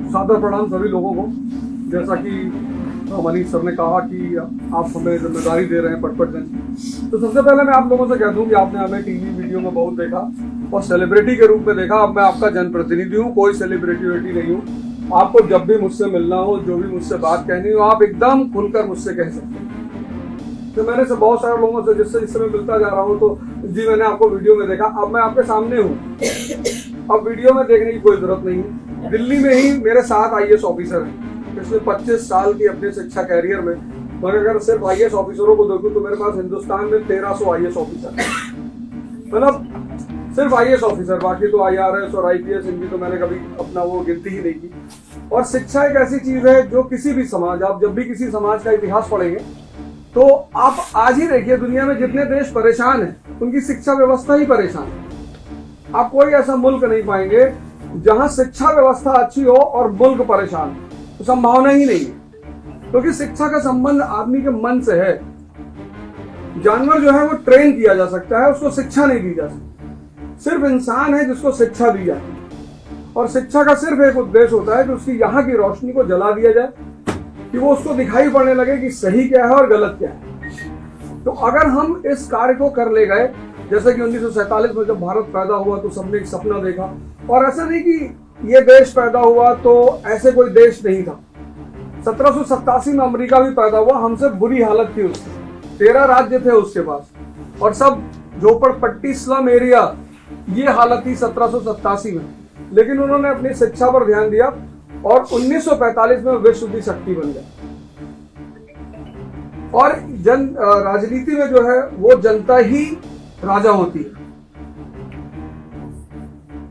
सादर प्रणाम सभी लोगों को। जैसा कि मनीष सर ने कहा कि आप हमें जिम्मेदारी दे रहे हैं पटपट जन की, तो सबसे पहले मैं आप लोगों से कह दूं कि आपने हमें टीवी वीडियो में बहुत देखा और सेलिब्रिटी के रूप में देखा। अब मैं आपका जनप्रतिनिधि हूँ, कोई सेलिब्रिटी नहीं हूँ। आपको जब भी मुझसे मिलना हो, जो भी मुझसे बात कहनी हो, आप एकदम खुलकर मुझसे कह सकते हैं। तो मैंने से बहुत सारे लोगों से जिससे मैं मिलता जा रहा हूँ, तो जी मैंने आपको वीडियो में देखा, अब मैं आपके सामने हूँ। अब वीडियो में देखने की कोई जरूरत नहीं है। दिल्ली में ही मेरे 7 IAS ऑफिसर हैं पिछले 25 साल की अपने शिक्षा कैरियर में। मगर अगर सिर्फ IAS ऑफिसरों को देखूं तो मेरे पास हिंदुस्तान में 1300 IAS ऑफिसर हैं, मतलब सिर्फ IAS ऑफिसर। बाकी तो IRS और IPS इनकी तो मैंने कभी अपना वो गिनती ही नहीं की। और शिक्षा एक ऐसी चीज है जो किसी भी समाज, आप जब भी किसी समाज का इतिहास पढ़ेंगे तो आप आज ही देखिए दुनिया में जितने देश परेशान हैं उनकी शिक्षा व्यवस्था ही परेशान है। आप कोई ऐसा मुल्क नहीं पाएंगे जहां शिक्षा व्यवस्था अच्छी हो और मुल्क परेशान हो, तो संभावना ही नहीं है। क्योंकि शिक्षा का संबंध आदमी के मन से है। जानवर जो है वो ट्रेन किया जा सकता है, उसको शिक्षा नहीं दी जा सकती। सिर्फ इंसान है जिसको शिक्षा दी जाती है। और शिक्षा का सिर्फ एक उद्देश्य होता है कि उसकी यहाँ की रोशनी को जला दिया जाए, कि वो उसको दिखाई पड़ने लगे कि सही क्या है और गलत क्या है। तो अगर हम इस कार्य को कर ले गए, जैसे कि 1947 में जब भारत पैदा हुआ तो सबने एक सपना देखा, और ऐसा नहीं कि ये देश पैदा हुआ तो ऐसे कोई देश नहीं था। 1787 में अमेरिका भी पैदा हुआ, हमसे बुरी हालत थी उसकी, 13 राज्य थे उसके पास, और सब झोपड़पट्टी स्लम एरिया, ये हालत थी 1787 में। लेकिन उन्होंने अपनी शिक्षा पर ध्यान दिया और 1945 में विश्व की शक्ति बन गया। और राजनीति में जो है वो जनता ही राजा होती है।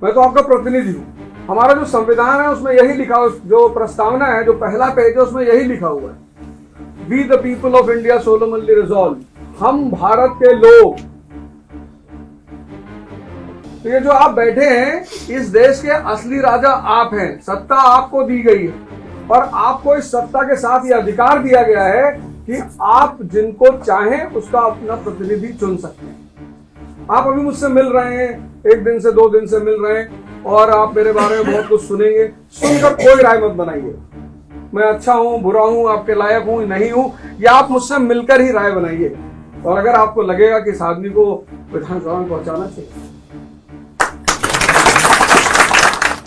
मैं तो आपका प्रतिनिधि हूं। हमारा जो संविधान है उसमें यही लिखा, जो प्रस्तावना है, जो पहला पेज है उसमें यही लिखा हुआ है, we the people of India solemnly resolve, हम भारत के लोग। तो ये जो आप बैठे हैं, इस देश के असली राजा आप हैं। सत्ता आपको दी गई है और आपको इस सत्ता के साथ ये अधिकार दिया गया है कि आप जिनको चाहें उसका अपना प्रतिनिधि चुन सकते हैं। आप अभी मुझसे मिल रहे हैं, 1 दिन से 2 दिन से मिल रहे हैं और आप मेरे बारे में बहुत कुछ सुनेंगे। सुनकर कोई राय मत बनाइए, मैं अच्छा हूं, बुरा हूं, आपके लायक हूं, नहीं हूं, या आप मुझसे मिलकर ही राय बनाइए। और अगर आपको लगेगा कि इस आदमी को विधानसभा में पहुंचाना चाहिए